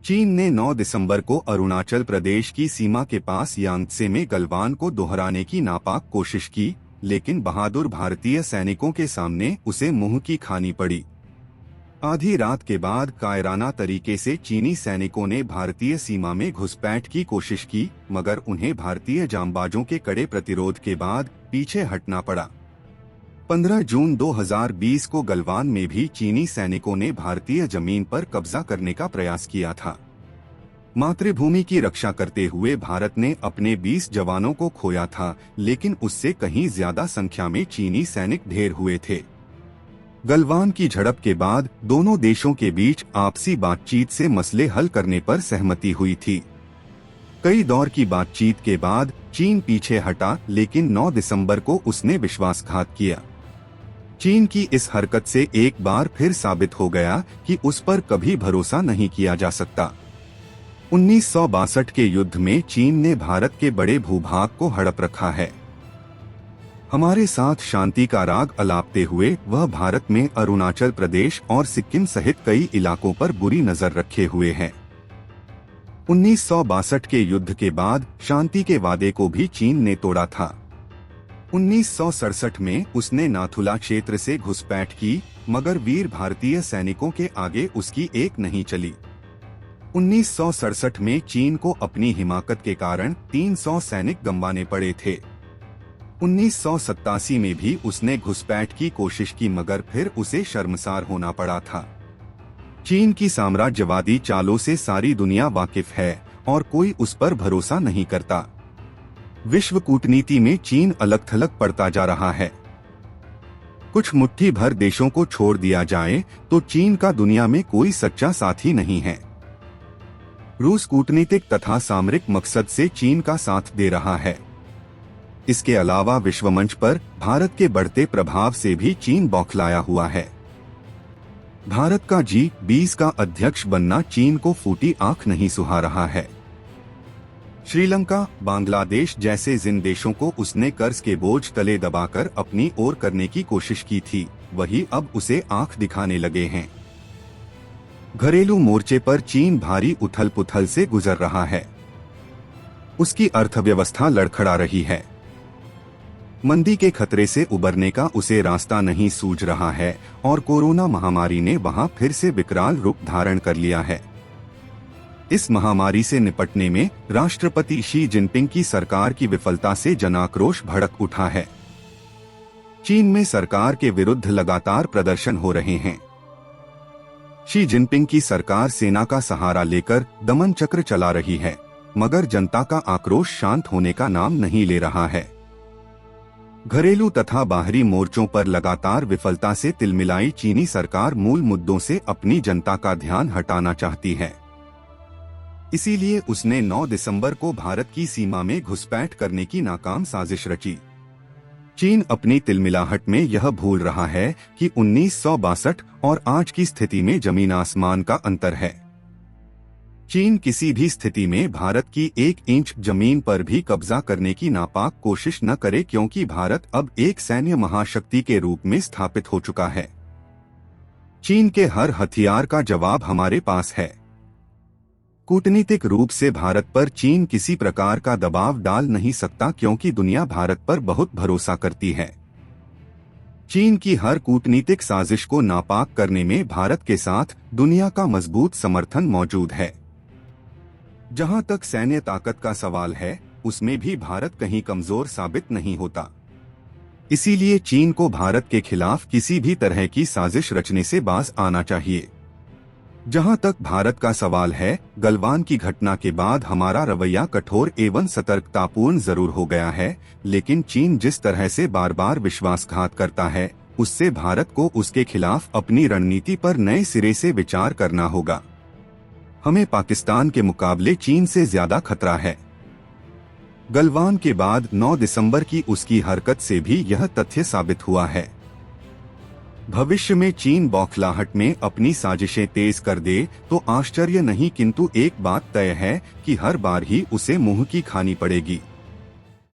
चीन ने 9 दिसंबर को अरुणाचल प्रदेश की सीमा के पास यांगत्से में गलवान को दोहराने की नापाक कोशिश की, लेकिन बहादुर भारतीय सैनिकों के सामने उसे मुंह की खानी पड़ी। आधी रात के बाद कायराना तरीके से चीनी सैनिकों ने भारतीय सीमा में घुसपैठ की कोशिश की, मगर उन्हें भारतीय जांबाजों के कड़े प्रतिरोध के बाद पीछे हटना पड़ा। 15 जून 2020 को गलवान में भी चीनी सैनिकों ने भारतीय जमीन पर कब्जा करने का प्रयास किया था। मातृभूमि की रक्षा करते हुए भारत ने अपने 20 जवानों को खोया था, लेकिन उससे कहीं ज्यादा संख्या में चीनी सैनिक ढेर हुए थे। गलवान की झड़प के बाद दोनों देशों के बीच आपसी बातचीत से मसले हल करने पर सहमति हुई थी। कई दौर की बातचीत के बाद चीन पीछे हटा, लेकिन 9 दिसंबर को उसने विश्वासघात किया। चीन की इस हरकत से एक बार फिर साबित हो गया कि उस पर कभी भरोसा नहीं किया जा सकता। 1962 के युद्ध में चीन ने भारत के बड़े भूभाग को हड़प रखा है। हमारे साथ शांति का राग अलापते हुए वह भारत में अरुणाचल प्रदेश और सिक्किम सहित कई इलाकों पर बुरी नजर रखे हुए है। 1962 के युद्ध के बाद शांति के वादे को भी चीन ने तोड़ा था। 1967 में उसने नाथुला क्षेत्र से घुसपैठ की, मगर वीर भारतीय सैनिकों के आगे उसकी एक नहीं चली। 1967 में चीन को अपनी हिमाकत के कारण 300 सैनिक गंवाने पड़े थे। 1987 में भी उसने घुसपैठ की कोशिश की, मगर फिर उसे शर्मसार होना पड़ा था। चीन की साम्राज्यवादी चालों से सारी दुनिया वाकिफ है और कोई उस पर भरोसा नहीं करता। विश्व कूटनीति में चीन अलग थलग पड़ता जा रहा है। कुछ मुट्ठी भर देशों को छोड़ दिया जाए तो चीन का दुनिया में कोई सच्चा साथी नहीं है। रूस कूटनीतिक तथा सामरिक मकसद से चीन का साथ दे रहा है। इसके अलावा विश्व मंच पर भारत के बढ़ते प्रभाव से भी चीन बौखलाया हुआ है। भारत का G20 का अध्यक्ष बनना चीन को फूटी आंख नहीं सुहा रहा है। श्रीलंका, बांग्लादेश जैसे जिन देशों को उसने कर्ज के बोझ तले दबाकर अपनी ओर करने की कोशिश की थी, वही अब उसे आंख दिखाने लगे हैं। घरेलू मोर्चे पर चीन भारी उथल पुथल से गुजर रहा है। उसकी अर्थव्यवस्था लड़खड़ा रही है। मंदी के खतरे से उबरने का उसे रास्ता नहीं सूझ रहा है और कोरोना महामारी ने वहां फिर से विकराल रूप धारण कर लिया है। इस महामारी से निपटने में राष्ट्रपति शी जिनपिंग की सरकार की विफलता से जनाक्रोश भड़क उठा है। चीन में सरकार के विरुद्ध लगातार प्रदर्शन हो रहे हैं। शी जिनपिंग की सरकार सेना का सहारा लेकर दमन चक्र चला रही है, मगर जनता का आक्रोश शांत होने का नाम नहीं ले रहा है। घरेलू तथा बाहरी मोर्चों पर लगातार विफलता से तिलमिलाई चीनी सरकार मूल मुद्दों से अपनी जनता का ध्यान हटाना चाहती है। इसीलिए उसने 9 दिसंबर को भारत की सीमा में घुसपैठ करने की नाकाम साजिश रची। चीन अपनी तिलमिलाहट में यह भूल रहा है कि 1962 और आज की स्थिति में जमीन आसमान का अंतर है। चीन किसी भी स्थिति में भारत की 1 इंच जमीन पर भी कब्जा करने की नापाक कोशिश न करे, क्योंकि भारत अब एक सैन्य महाशक्ति के रूप में स्थापित हो चुका है। चीन के हर हथियार का जवाब हमारे पास है। कूटनीतिक रूप से भारत पर चीन किसी प्रकार का दबाव डाल नहीं सकता, क्योंकि दुनिया भारत पर बहुत भरोसा करती है। चीन की हर कूटनीतिक साजिश को नापाक करने में भारत के साथ दुनिया का मजबूत समर्थन मौजूद है। जहां तक सैन्य ताकत का सवाल है, उसमें भी भारत कहीं कमजोर साबित नहीं होता। इसीलिए चीन को भारत के खिलाफ किसी भी तरह की साजिश रचने से बाज आना चाहिए। जहां तक भारत का सवाल है, गलवान की घटना के बाद हमारा रवैया कठोर एवं सतर्कतापूर्ण जरूर हो गया है, लेकिन चीन जिस तरह से बार बार विश्वासघात करता है, उससे भारत को उसके खिलाफ अपनी रणनीति पर नए सिरे से विचार करना होगा। हमें पाकिस्तान के मुकाबले चीन से ज्यादा खतरा है। गलवान के बाद 9 दिसंबर की उसकी हरकत से भी यह तथ्य साबित हुआ है। भविष्य में चीन बौखलाहट में अपनी साजिशें तेज कर दे तो आश्चर्य नहीं, किंतु एक बात तय है कि हर बार ही उसे मुंह की खानी पड़ेगी।